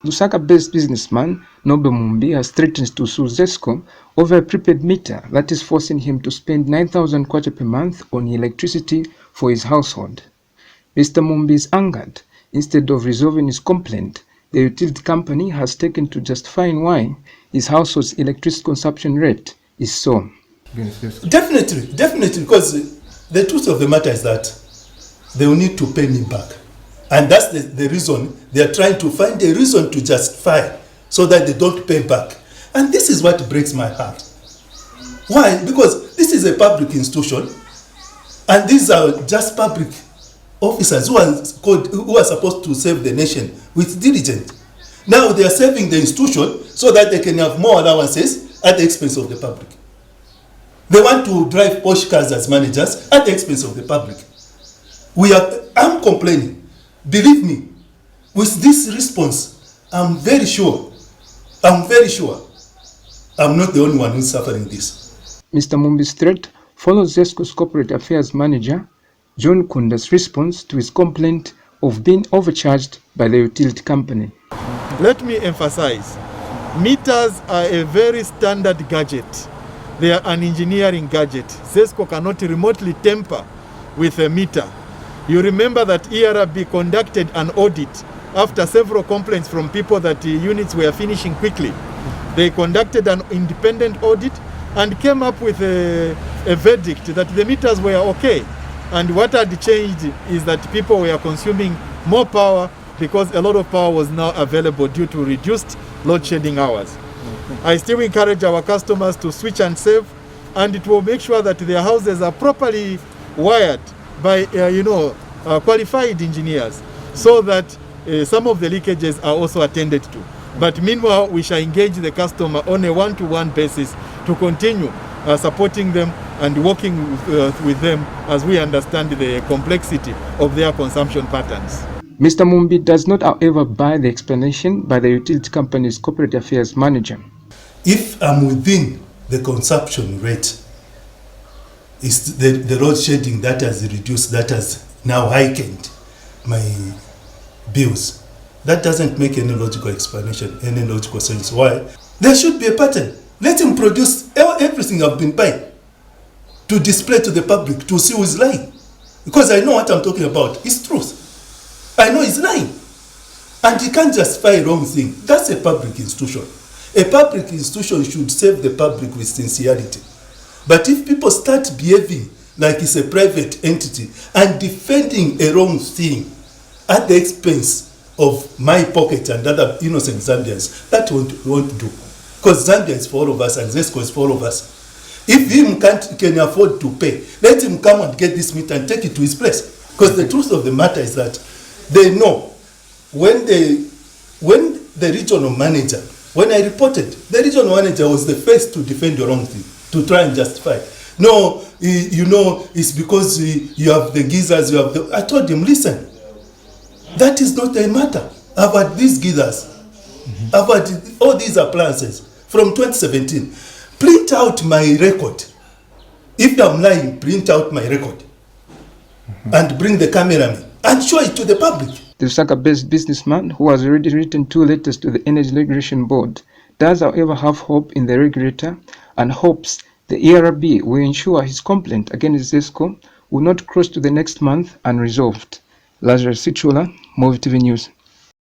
Lusaka-based businessman Noble Mumbi has threatened to sue Zesco over a prepaid meter that is forcing him to spend 9,000 kwacha per month on electricity for his household. Mr. Mumbi is angered. Instead of resolving his complaint, the utility company has taken to justifying why his household's electricity consumption rate is so. Definitely, because the truth of the matter is that they will need to pay me back. And that's the reason they are trying to find a reason to justify so that they don't pay back. And this is what breaks my heart. Why? Because this is a public institution, and these are just public officers who are supposed to serve the nation with diligence. Now they are serving the institution so that they can have more allowances at the expense of the public. They want to drive posh cars as managers at the expense of the public. I'm complaining. Believe me, with this response, I'm very sure I'm not the only one who's suffering this. Mr. Mumbi's threat follows Zesco's corporate affairs manager, John Kunda's response to his complaint of being overcharged by the utility company. Let me emphasize, meters are a very standard gadget. They are an engineering gadget. Zesco cannot remotely tamper with a meter. You remember that ERB conducted an audit after several complaints from people that the units were finishing quickly. They conducted an independent audit and came up with a verdict that the meters were okay. And what had changed is that people were consuming more power because a lot of power was now available due to reduced load shedding hours. I still encourage our customers to switch and save, and it will make sure that their houses are properly wired by qualified engineers, so that some of the leakages are also attended to. But meanwhile, we shall engage the customer on a one-to-one basis to continue supporting them and working with them as we understand the complexity of their consumption patterns. Mr. Mumbi does not, however, buy the explanation by the utility company's corporate affairs manager. If I'm within the consumption rate, it's the load shedding that has reduced, that has now heightened my bills. That doesn't make any logical explanation, any logical sense. Why? There should be a pattern. Let him produce everything I've been buying to display to the public to see who's lying. Because I know what I'm talking about. It's truth. I know he's lying. And he can't justify a wrong thing. That's a public institution. A public institution should serve the public with sincerity. But if people start behaving like it's a private entity and defending a wrong thing at the expense of my pocket and other innocent Zambians, that won't do. Because Zambia is for all of us and Zesco is for all of us. If him can afford to pay, let him come and get this meter and take it to his place. Because the truth of the matter is that they know when the regional manager, when I reported, the regional manager was the first to defend the wrong thing, to try and justify. No, it's because you have the geysers, you have the... I told him, listen, that is not a matter. I've had these geysers, I've had all these appliances from 2017. Print out my record. If I'm lying, print out my record and bring the cameraman and show it to the public. The Lusaka-based businessman, who has already written 2 letters to the Energy Regulation Board, does however have hope in the regulator and hopes the ERB will ensure his complaint against Zesco will not cross to the next month unresolved. Lazarus Sichula, Muvi TV News.